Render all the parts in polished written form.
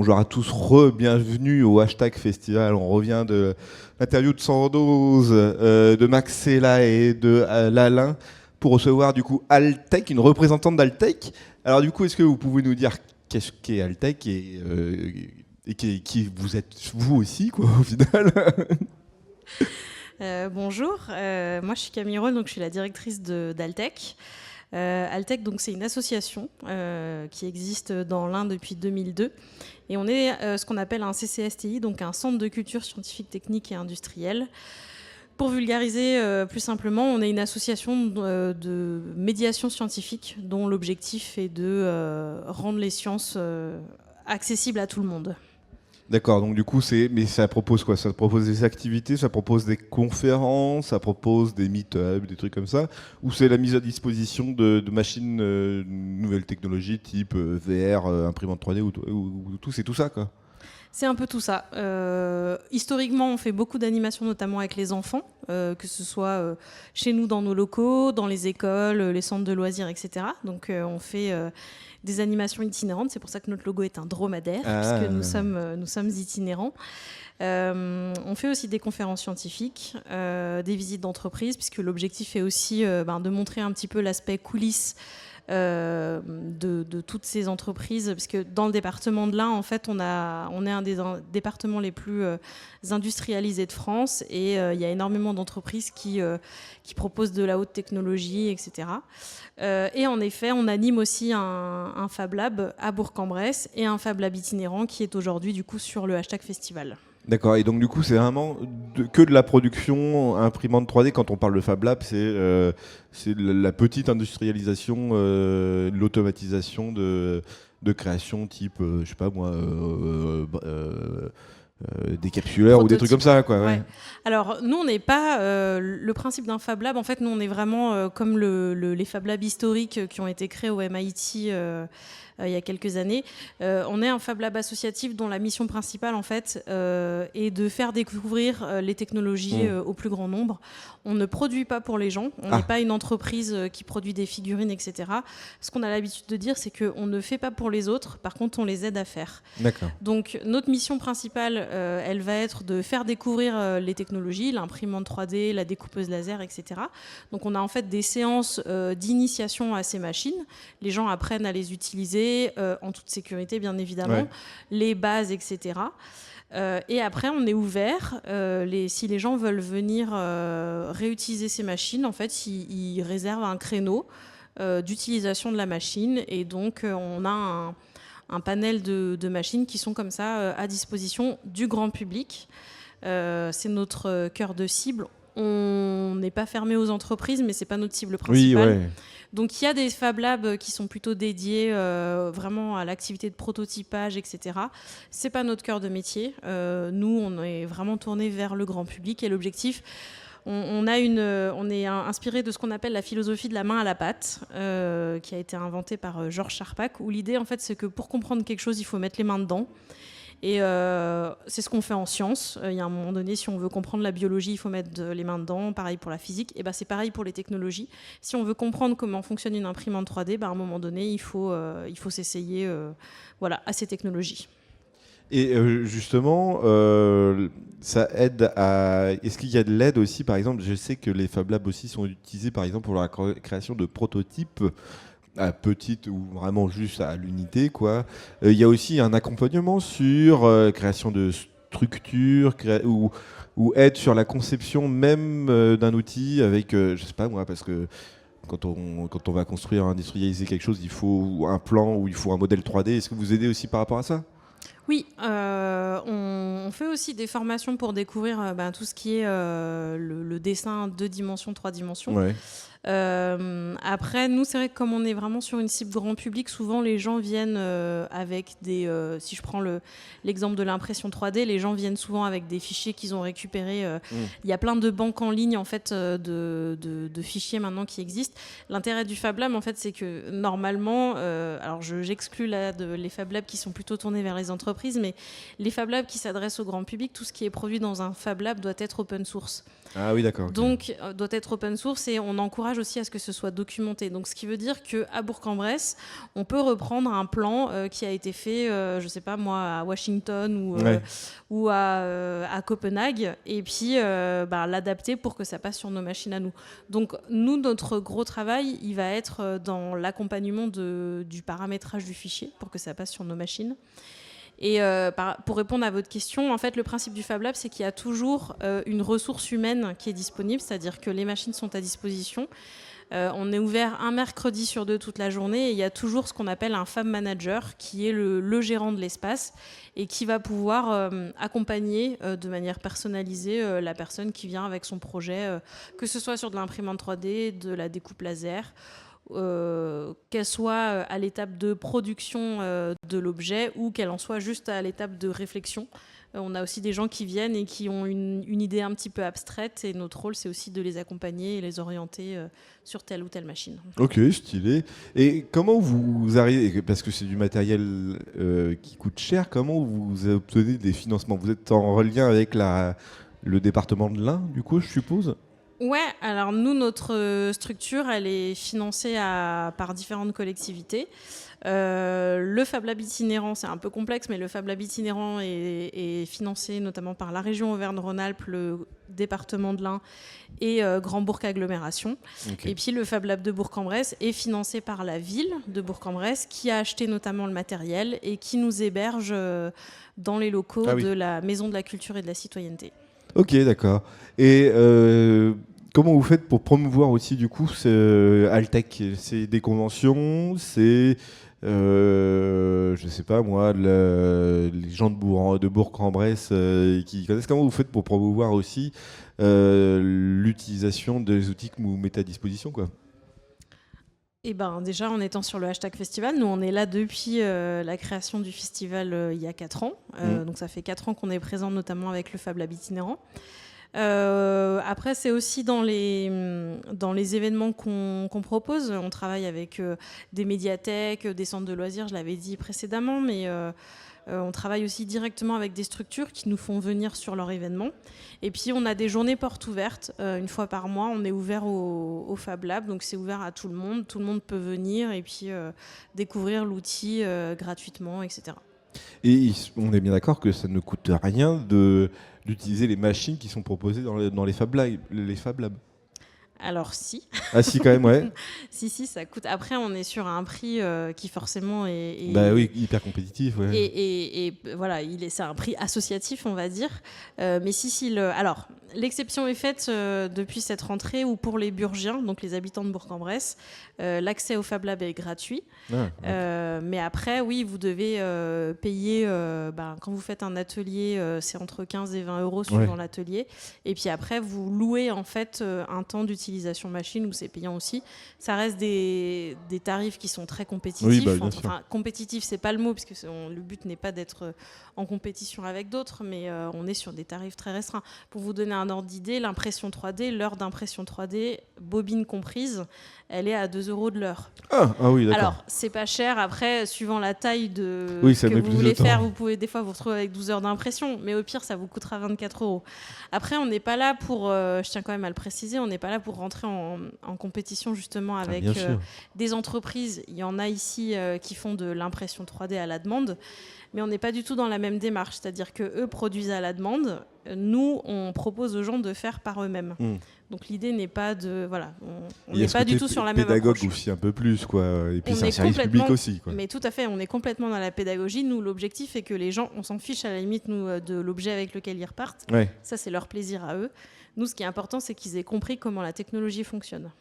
bonjour à tous, bienvenue au hashtag festival. On revient de l'interview de Sandoz, de Maxella et de Lalin pour recevoir du coup Altec, une représentante d'Altec. Alors du coup, est-ce que vous pouvez nous dire qu'est-ce qu'est Altec et qui vous êtes vous aussi quoi au final? Bonjour, moi je suis Camille Roll, donc je suis la directrice d'Altec. Altec, donc c'est une association qui existe dans l'Ain depuis 2002 et on est ce qu'on appelle un CCSTI, donc un centre de culture scientifique, technique et industrielle. Pour vulgariser plus simplement, on est une association de médiation scientifique dont l'objectif est de rendre les sciences accessibles à tout le monde. D'accord, donc du coup, mais ça propose quoi? Ça propose des activités, ça propose des conférences, ça propose des meet-up, des trucs comme ça? Ou c'est la mise à disposition de machines, nouvelles technologies type VR, imprimante 3D ou tout, c'est tout ça quoi? C'est un peu tout ça. Historiquement, on fait beaucoup d'animations, notamment avec les enfants, que ce soit chez nous dans nos locaux, dans les écoles, les centres de loisirs, etc. Donc on fait des animations itinérantes. C'est pour ça que notre logo est un dromadaire, puisque nous sommes itinérants. On fait aussi des conférences scientifiques, des visites d'entreprise, puisque l'objectif est aussi de montrer un petit peu l'aspect coulisses de toutes ces entreprises, parce que dans le département de l'Ain, en fait, on est un des départements les plus industrialisés de France, et il y a énormément d'entreprises qui proposent de la haute technologie, etc. Et en effet, on anime aussi un Fab Lab à Bourg-en-Bresse et un Fab Lab itinérant qui est aujourd'hui du coup sur le hashtag festival. D'accord, et donc du coup c'est vraiment que de la production imprimante 3D. Quand on parle de Fab Lab, c'est la petite industrialisation, l'automatisation de création type, je sais pas moi, des capsuleurs ou des trucs comme ça quoi. Ouais. Ouais. Alors nous on n'est pas le principe d'un Fab Lab. En fait nous on est vraiment comme les Fab Labs historiques qui ont été créés au MIT il y a quelques années. On est un Fab Lab associatif dont la mission principale en fait est de faire découvrir les technologies au plus grand nombre. On ne produit pas pour les gens. On n'est pas une entreprise qui produit des figurines, etc. Ce qu'on a l'habitude de dire, c'est qu'on ne fait pas pour les autres. Par contre, on les aide à faire. D'accord. Donc notre mission principale, elle va être de faire découvrir les technologies, l'imprimante 3D, la découpeuse laser, etc. Donc on a en fait des séances d'initiation à ces machines. Les gens apprennent à les utiliser en toute sécurité, bien évidemment, les bases, etc. Et après, on est ouvert. Si les gens veulent venir réutiliser ces machines, en fait, ils réservent un créneau d'utilisation de la machine. Et donc, on a un panel de machines qui sont comme ça à disposition du grand public. C'est notre cœur de cible. On n'est pas fermé aux entreprises, mais c'est pas notre cible principale. Oui, ouais. Donc il y a des Fab Labs qui sont plutôt dédiés vraiment à l'activité de prototypage, etc. C'est pas notre cœur de métier. Nous, on est vraiment tourné vers le grand public et l'objectif. On est inspiré de ce qu'on appelle la philosophie de la main à la pâte, qui a été inventée par Georges Charpak, où l'idée, en fait, c'est que pour comprendre quelque chose, il faut mettre les mains dedans. Et c'est ce qu'on fait en sciences. Il y a un moment donné, si on veut comprendre la biologie, il faut mettre les mains dedans. Pareil pour la physique. Et c'est pareil pour les technologies. Si on veut comprendre comment fonctionne une imprimante 3D, à un moment donné, il faut s'essayer à ces technologies. Et justement, ça aide à... Est-ce qu'il y a de l'aide aussi, par exemple, je sais que les Fab Labs aussi sont utilisés, par exemple, pour la création de prototypes à petite ou vraiment juste à l'unité, quoi. Il y a aussi un accompagnement sur création de structures ou aide sur la conception même d'un outil avec, je sais pas moi, parce que quand on va construire, industrialiser quelque chose, il faut un plan ou il faut un modèle 3D. Est-ce que vous aidez aussi par rapport à ça ? Oui, on fait aussi des formations pour découvrir tout ce qui est le dessin 2 dimensions, 3 dimensions. Ouais. Après, nous, c'est vrai que comme on est vraiment sur une cible grand public, souvent les gens viennent avec des... si je prends l'exemple de l'impression 3D, les gens viennent souvent avec des fichiers qu'ils ont récupérés. Il y a plein de banques en ligne, en fait, de fichiers maintenant qui existent. L'intérêt du Fab Lab, en fait, c'est que normalement... alors, j'exclus là les Fab Labs qui sont plutôt tournés vers les entreprises, mais les Fab Labs qui s'adressent au grand public, tout ce qui est produit dans un Fab Lab doit être open source. Ah oui, d'accord. Donc, doit être open source et on encourage paramétrage aussi à ce que ce soit documenté. Donc, ce qui veut dire qu'à Bourg-en-Bresse, on peut reprendre un plan qui a été fait, je ne sais pas moi, à Washington ou à Copenhague, et puis l'adapter pour que ça passe sur nos machines à nous. Donc, nous, notre gros travail, il va être dans l'accompagnement du paramétrage du fichier pour que ça passe sur nos machines. Et pour répondre à votre question, en fait, le principe du Fab Lab, c'est qu'il y a toujours une ressource humaine qui est disponible, c'est-à-dire que les machines sont à disposition. On est ouvert un mercredi sur 2 toute la journée et il y a toujours ce qu'on appelle un Fab Manager qui est le gérant de l'espace et qui va pouvoir accompagner de manière personnalisée la personne qui vient avec son projet, que ce soit sur de l'imprimante 3D, de la découpe laser, qu'elle soit à l'étape de production de l'objet ou qu'elle en soit juste à l'étape de réflexion. On a aussi des gens qui viennent et qui ont une idée un petit peu abstraite et notre rôle, c'est aussi de les accompagner et les orienter sur telle ou telle machine. Ok, stylé. Et comment vous arrivez, parce que c'est du matériel qui coûte cher, comment vous obtenez des financements? Vous êtes en lien avec le département de l'Ain, du coup, je suppose? Ouais, alors nous, notre structure, elle est financée par différentes collectivités. Le Fab Lab itinérant, c'est un peu complexe, mais le Fab Lab itinérant est financé notamment par la région Auvergne-Rhône-Alpes, le département de l'Ain et Grand Bourg Agglomération. Okay. Et puis le Fab Lab de Bourg-en-Bresse est financé par la ville de Bourg-en-Bresse qui a acheté notamment le matériel et qui nous héberge dans les locaux de la Maison de la Culture et de la Citoyenneté. Ok, d'accord. Et comment vous faites pour promouvoir aussi du coup Altec? C'est des conventions, c'est je sais pas moi, les gens de Bourg-en-Bresse qui connaissent. Comment vous faites pour promouvoir aussi l'utilisation des outils que vous mettez à disposition, quoi? Eh ben, déjà, en étant sur le hashtag festival, nous, on est là depuis la création du festival il y a 4 ans. Donc, ça fait 4 ans qu'on est présent, notamment avec le Fab Lab itinérant. Après, c'est aussi dans les événements qu'on propose. On travaille avec des médiathèques, des centres de loisirs, je l'avais dit précédemment, mais on travaille aussi directement avec des structures qui nous font venir sur leur événement. Et puis, on a des journées portes ouvertes. Une fois par mois, on est ouvert au Fab Lab, donc c'est ouvert à tout le monde. Tout le monde peut venir et puis découvrir l'outil gratuitement, etc. Et on est bien d'accord que ça ne coûte rien d'utiliser les machines qui sont proposées dans les Fab Labs. Alors si. Ah si, quand même, ouais. si, ça coûte. Après, on est sur un prix qui forcément est bah oui, hyper compétitif. Ouais. Et voilà, c'est un prix associatif, on va dire. Mais alors, l'exception est faite depuis cette rentrée où pour les Burgiens, donc les habitants de Bourg-en-Bresse, l'accès au Fab Lab est gratuit. Mais après, oui, vous devez payer, quand vous faites un atelier, c'est entre 15 et 20 euros suivant l'atelier. Et puis après, vous louez en fait un temps d'utilisation machine où c'est payant aussi. Ça reste des tarifs qui sont très compétitifs. Oui, enfin, compétitif, c'est pas le mot, parce que le but n'est pas d'être en compétition avec d'autres, mais on est sur des tarifs très restreints. Pour vous donner un ordre d'idée, l'impression 3D, l'heure d'impression 3D, bobine comprise, elle est à 2 euros de l'heure. Ah oui, d'accord. Alors, c'est pas cher. Après, suivant la taille que vous voulez faire, vous pouvez des fois vous retrouver avec 12 heures d'impression, mais au pire, ça vous coûtera 24 euros. Après, on n'est pas là pour, je tiens quand même à le préciser, on n'est pas là pour rentrer en compétition justement avec des entreprises. Il y en a ici qui font de l'impression 3D à la demande, mais on n'est pas du tout dans la même démarche. C'est-à-dire qu'eux produisent à la demande. Nous, on propose aux gens de faire par eux-mêmes. Donc l'idée n'est pas de... Voilà, on n'est pas du tout sur la même approche. Pédagogue aussi un peu plus, quoi. Et puis c'est un service public aussi, quoi. Mais tout à fait, on est complètement dans la pédagogie. Nous, l'objectif est que les gens, on s'en fiche à la limite, nous, de l'objet avec lequel ils repartent. Ouais. Ça, c'est leur plaisir à eux. Nous, ce qui est important, c'est qu'ils aient compris comment la technologie fonctionne.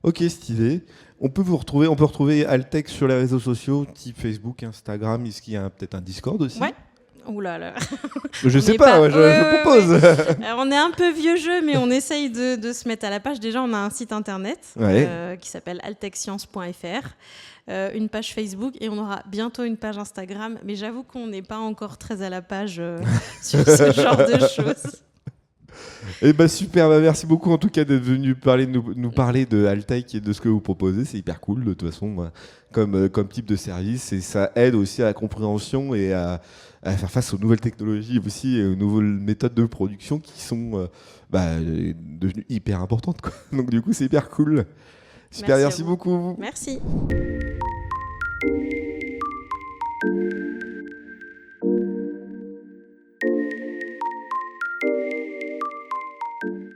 Ok, stylé. On peut retrouver Altec sur les réseaux sociaux, type Facebook, Instagram. Est-ce qu'il y a peut-être un Discord aussi? Ouais. Ouh là là. Je sais pas, je propose. Alors, on est un peu vieux jeu, mais on essaye de se mettre à la page. Déjà, on a un site internet qui s'appelle altexscience.fr, une page Facebook et on aura bientôt une page Instagram. Mais j'avoue qu'on n'est pas encore très à la page sur ce genre de choses. Et bah super, bah merci beaucoup en tout cas d'être venu nous parler de Altaïc et de ce que vous proposez. C'est hyper cool de toute façon comme type de service et ça aide aussi à la compréhension et à faire face aux nouvelles technologies aussi et aux nouvelles méthodes de production qui sont devenues hyper importantes, quoi. Donc du coup c'est hyper cool. Super, Merci à merci vous. beaucoup. Merci.